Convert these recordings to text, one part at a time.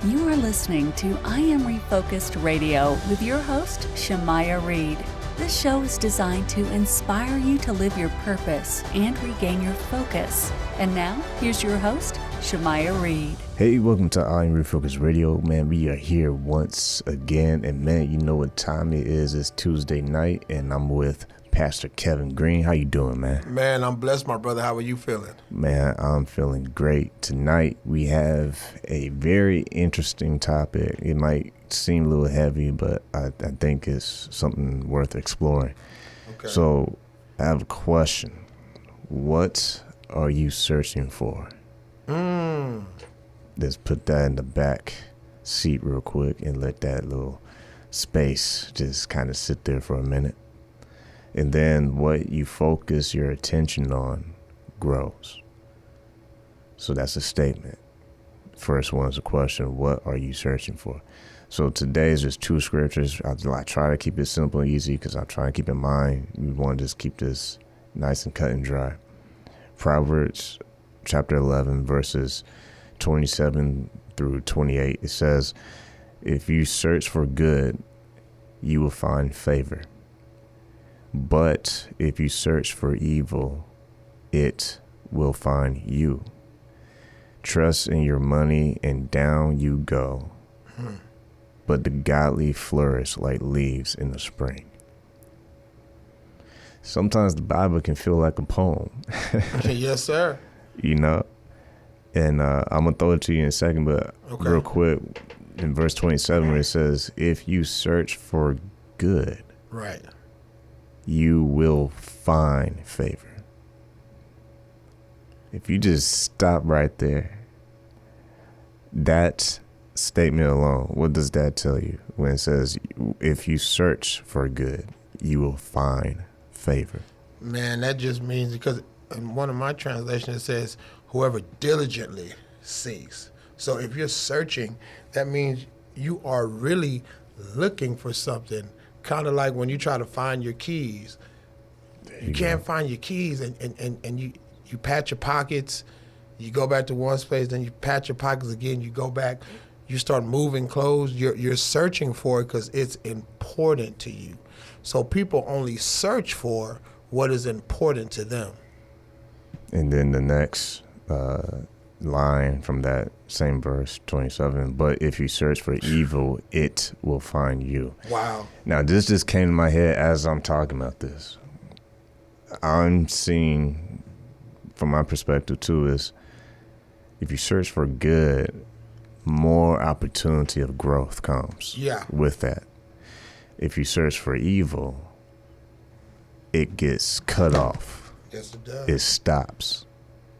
You are listening to I Am Refocused Radio with your host, Shamaya Reed. This show is designed to inspire you to live your purpose and regain your focus. And now, here's your host, Shamaya Reed. Hey, welcome to I Am Refocused Radio. Man, we are here once again. And man, you know what time it is. It's Tuesday night, and I'm with Pastor Kevin Green. How you doing, man? Man, I'm blessed, my brother. How are you feeling? Man, I'm feeling great. Tonight, we have a very interesting topic. It might seem a little heavy, but I think it's something worth exploring. Okay. So, I have a question. What are you searching for? Let's put that in the back seat real quick and let that little space just kind of sit there for a minute. And then what you focus your attention on grows. So that's a statement. First one is a question. What are you searching for? So today is just two scriptures. I try to keep it simple and easy because I'm trying to keep in mind. We want to just keep this nice and cut and dry. Proverbs chapter 11, verses 27 through 28. It says, if you search for good, you will find favor. But if you search for evil, it will find you. Trust in your money and down you go. But the godly flourish like leaves in the spring. Sometimes the Bible can feel like a poem. Yes, sir. You know? And I'm going to throw it to you in a second, but real quick, in verse 27 where it says, if you search for good. Right. You will find favor. If you just stop right there, that statement alone, what does that tell you when it says, if you search for good, you will find favor? Man, that just means, because in one of my translations it says, whoever diligently seeks. So if you're searching, that means you are really looking for something. Kind of like when you try to find your keys. You can't find your keys, and you pat your pockets. You go back to one space, then you pat your pockets again. You go back. You start moving clothes. You're searching for it because it's important to you. So people only search for what is important to them. And then the next line from that same verse 27, but if you search for evil, it will find you. Wow. Now this just came to my head as I'm talking about this. I'm seeing, from my perspective too, is if you search for good, more opportunity of growth comes with that. If you search for evil, it gets cut off. Yes, it does. It stops.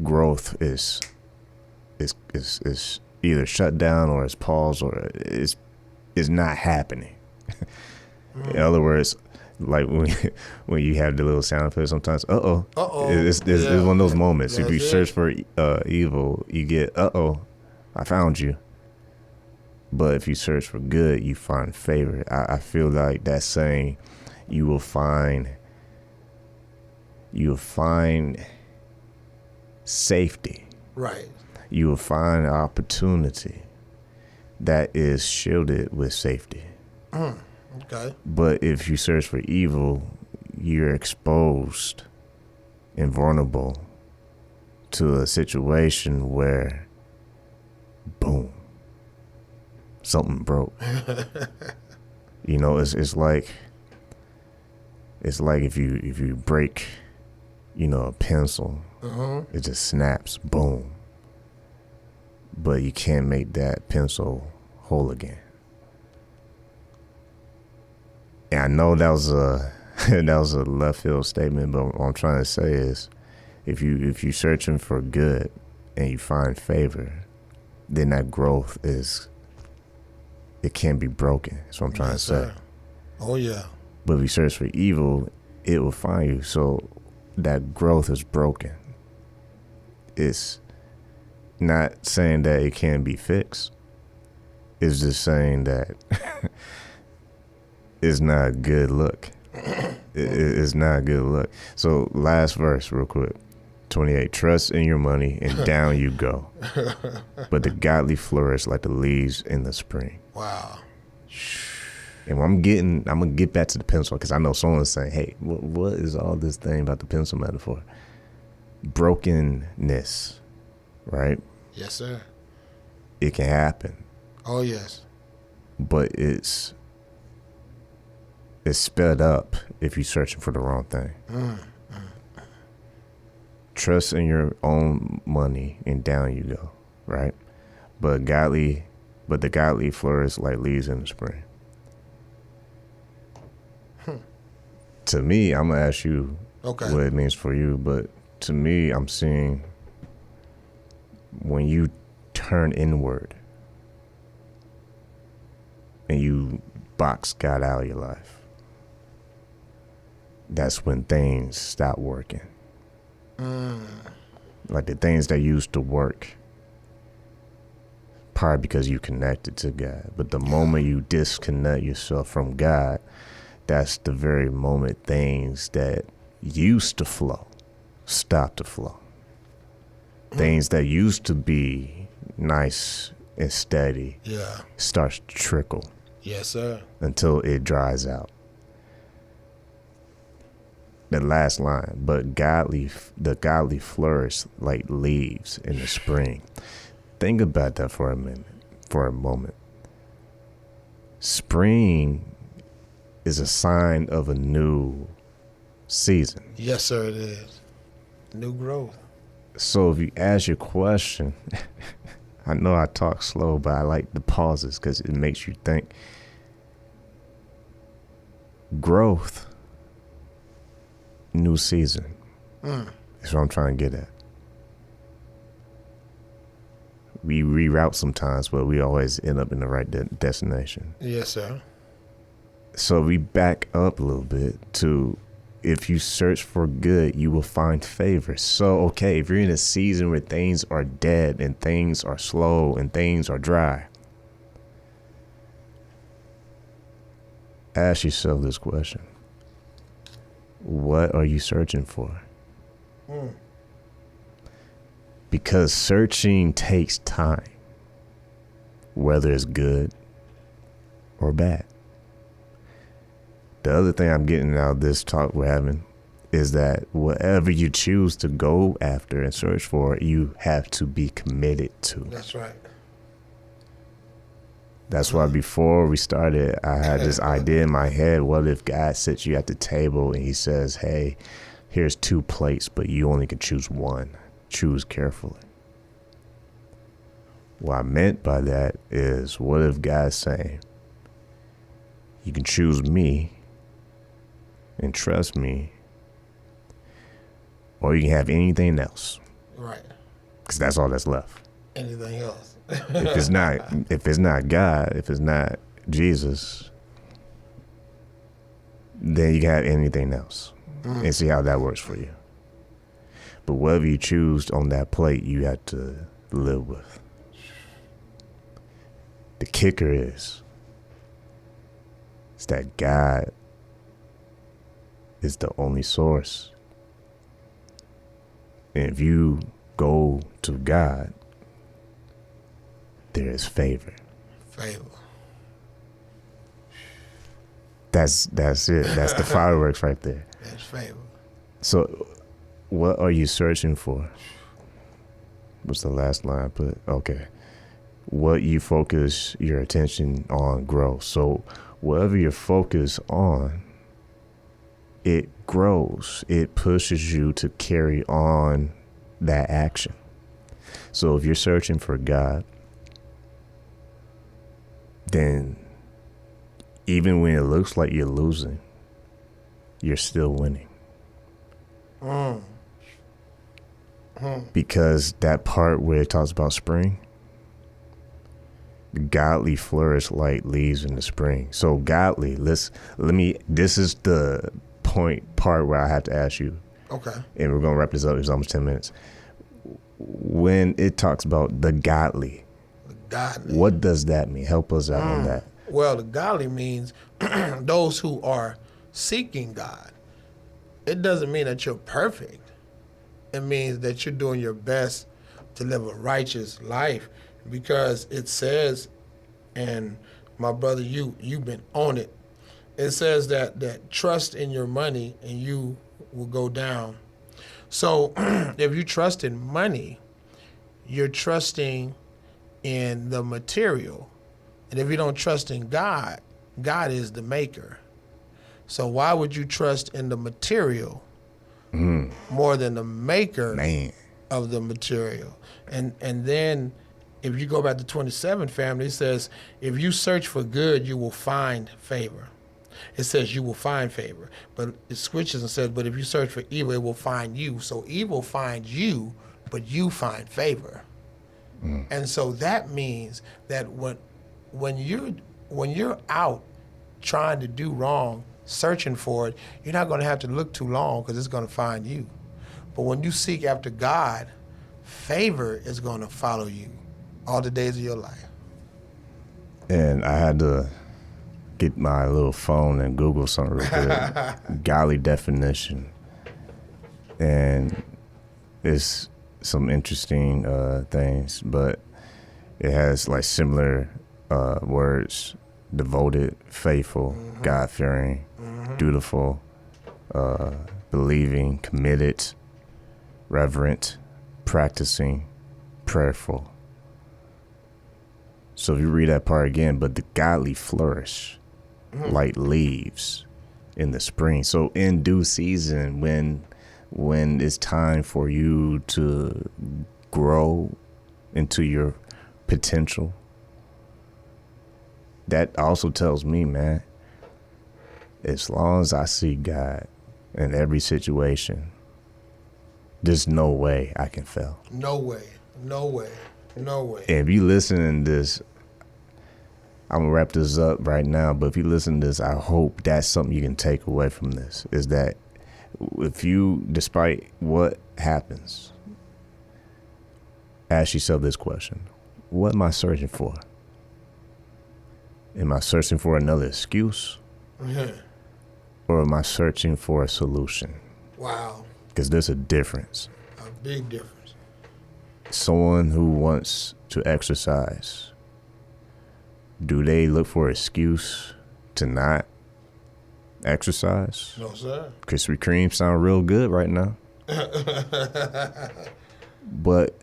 Growth is either shut down or it's paused or is not happening. In other words, like when you have the little sound effect sometimes, it's one of those moments. If you search for evil, you get I found you. But if you search for good, you find favor. I feel like that's saying you will find safety. Right. You will find opportunity that is shielded with safety. Okay. But if you search for evil, you're exposed and vulnerable to a situation where, boom, something broke. You know, it's like if you break, a pencil, it just snaps, boom. But you can't make that pencil whole again. And I know that was a left field statement, but what I'm trying to say is, if you're searching for good and you find favor, then that growth it can't be broken. That's what I'm trying to say. Oh yeah. But if you search for evil, it will find you. So that growth is broken. It's not saying that it can't be fixed. It's just saying that it's not a good look. It's not a good look. So last verse real quick. 28, trust in your money and down you go. But the godly flourish like the leaves in the spring. Wow. And I'm gonna get back to the pencil because I know someone's saying, hey, what is all this thing about the pencil metaphor? Brokenness, right? Yes, sir. It can happen. Oh, yes. But it's sped up if you're searching for the wrong thing. Trust in your own money and down you go, right? But the godly flourish like leaves in the spring. To me, I'm gonna ask you what it means for you, but to me, I'm seeing when you turn inward and you box God out of your life, that's when things stop working. Like the things that used to work, probably because you connected to God. But the moment you disconnect yourself from God, that's the very moment things that used to flow stop to flow. Things that used to be nice and steady starts to trickle. Yes, sir. Until it dries out. The last line, but the godly flourish like leaves in the spring. Think about that for a moment. Spring is a sign of a new season. Yes, sir, it is. New growth. So if you ask your question, I know I talk slow, but I like the pauses because it makes you think. Growth, new season. That's what I'm trying to get at. We reroute sometimes, but we always end up in the right destination. Yes, sir. So we back up a little bit to, if you search for good, you will find favor. So, okay, if you're in a season where things are dead and things are slow and things are dry, ask yourself this question. What are you searching for? Because searching takes time, whether it's good or bad. The other thing I'm getting out of this talk we're having is that whatever you choose to go after and search for, you have to be committed to. That's right. That's why before we started, I had this idea in my head. What if God sits you at the table and he says, hey, here's 2 plates, but you only can choose one. Choose carefully. What I meant by that is, what if God's saying, you can choose me and trust me, or you can have anything else. Right. Because that's all that's left. Anything else. If it's not God, if it's not Jesus, then you can have anything else and see how that works for you. But whatever you choose on that plate, you have to live with. The kicker is that God is the only source. And if you go to God, there is favor. Favor. That's it. That's the fireworks right there. That's favor. So what are you searching for? What's the last line I put? Okay. What you focus your attention on grows. So whatever you're focused on, it grows. It pushes you to carry on that action. So if you're searching for God, then even when it looks like you're losing, you're still winning. Because that part where it talks about spring, godly flourish like leaves in the spring. So godly, this is the part where I have to ask you. Okay. And we're going to wrap this up. It's almost 10 minutes. When it talks about the godly, what does that mean? Help us out on that. Well, the godly means those who are seeking God. It doesn't mean that you're perfect. It means that you're doing your best to live a righteous life, because it says, and my brother, you've been on it. It says that trust in your money and you will go down. So if you trust in money, you're trusting in the material. And if you don't trust in God, God is the maker. So why would you trust in the material more than the maker of the material? And then if you go back to 27, family, it says, if you search for good, you will find favor. It says you will find favor. But it switches and says, but if you search for evil, it will find you. So evil finds you, but you find favor. And so that means that when you're out trying to do wrong, searching for it, you're not going to have to look too long, because it's going to find you. But when you seek after God, favor is going to follow you all the days of your life. And I had to get my little phone and Google something real quick. Godly definition. And it's some interesting things, but it has like similar words: devoted, faithful, God-fearing, dutiful, believing, committed, reverent, practicing, prayerful. So if you read that part again, but the godly flourish like leaves in the spring. So in due season, when it's time for you to grow into your potential, that also tells me, man, as long as I see God in every situation, there's no way I can fail. No way. No way. No way. And if you listen to this, I'm going to wrap this up right now, but if you listen to this, I hope that's something you can take away from this, is that if you, despite what happens, ask yourself this question: what am I searching for? Am I searching for another excuse? Or am I searching for a solution? Wow. Because there's a difference. A big difference. Someone who wants to exercise, do they look for an excuse to not exercise? No, sir. Krispy Kreme sound real good right now. But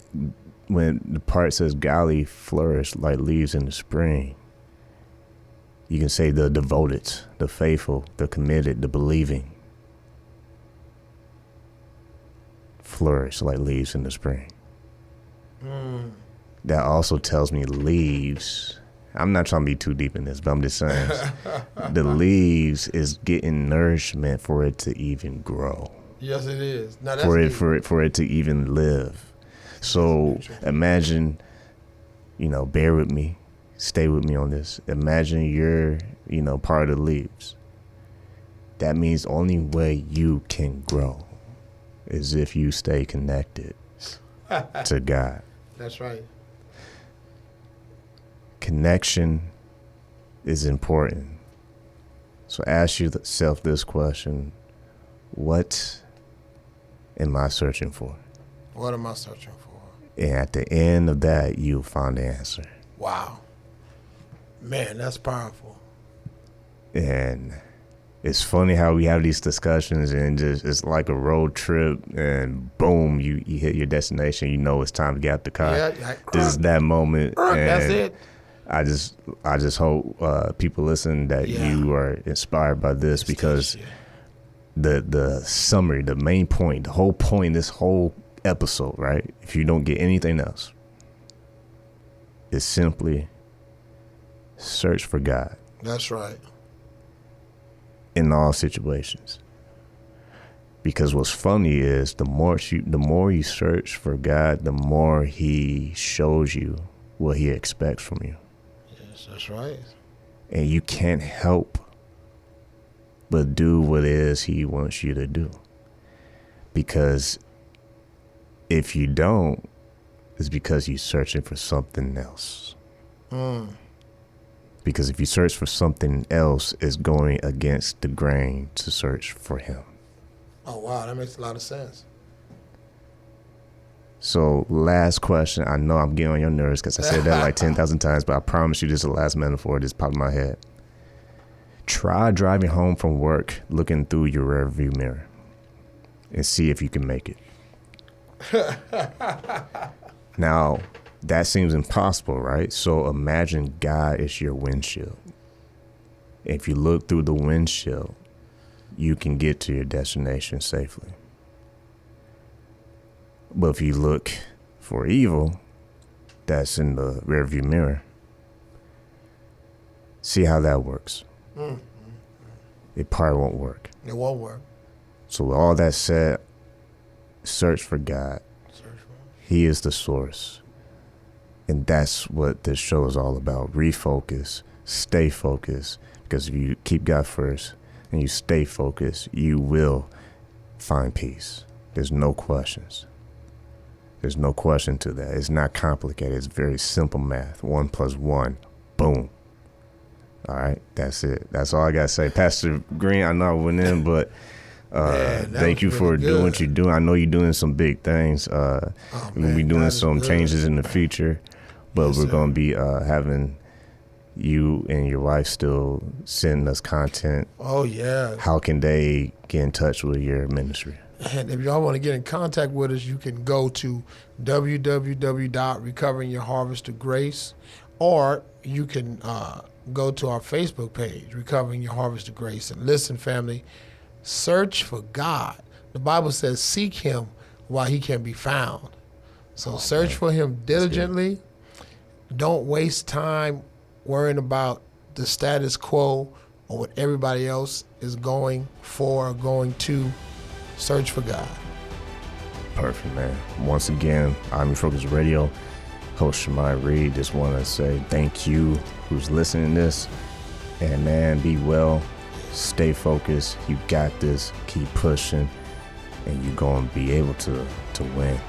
when the part says godly flourish like leaves in the spring, you can say the devoted, the faithful, the committed, the believing flourish like leaves in the spring. That also tells me leaves. I'm not trying to be too deep in this, but I'm just saying the leaves is getting nourishment for it to even grow. Yes, it is. Now, that's for it to even live. So imagine, bear with me, stay with me on this. Imagine you're, part of the leaves. That means the only way you can grow is if you stay connected to God. That's right. Connection is important. So ask yourself this question: what am I searching for? What am I searching for? And at the end of that, you'll find the answer. Wow. Man, that's powerful. And it's funny how we have these discussions and just it's like a road trip, and boom, you hit your destination. You know it's time to get out the car. Yeah, this is that moment. And that's it. I just hope people listen that you are inspired by this, because the summary, the main point, the whole point, this whole episode, right? If you don't get anything else, is simply search for God. That's right. In all situations. Because what's funny is the more you search for God, the more He shows you what He expects from you. Yes, that's right. And you can't help but do what it is He wants you to do. Because if you don't, it's because you're searching for something else. Because if you search for something else, it's going against the grain to search for Him. Oh, wow, that makes a lot of sense. So last question. I know I'm getting on your nerves because I said that like 10,000 times, but I promise you this is the last metaphor that just popped in my head. Try driving home from work looking through your rearview mirror and see if you can make it. Now, that seems impossible, right? So imagine God is your windshield. If you look through the windshield, you can get to your destination safely. But if you look for evil, that's in the rearview mirror. See how that works. It probably won't work. It won't work. So with all that said, search for God. He is the source. And that's what this show is all about. Refocus, stay focused, because if you keep God first and you stay focused, you will find peace. There's no questions. There's no question to that. It's not complicated. It's very simple math. 1 + 1, boom. All right, that's it. That's all I got to say. Pastor Green, I know I went in, but thank you for doing what you're doing. I know you're doing some big things. We'll be doing some changes in the future, but we're going to be having you and your wife still sending us content. Oh, yeah. How can they get in touch with your ministry? And if y'all want to get in contact with us, you can go to www.recoveringyourharvest-of-grace, or you can go to our Facebook page, Recovering Your Harvest of Grace. And listen, family, search for God. The Bible says, seek him while he can be found. So search for him diligently. Don't waste time worrying about the status quo or what everybody else is going for or going to. Search for God. Perfect, man. Once again, I'm your Focus Radio host, Shemai Reed. Just want to say thank you who's listening to this. And man, be well. Stay focused. You got this. Keep pushing. And you're going to be able to win.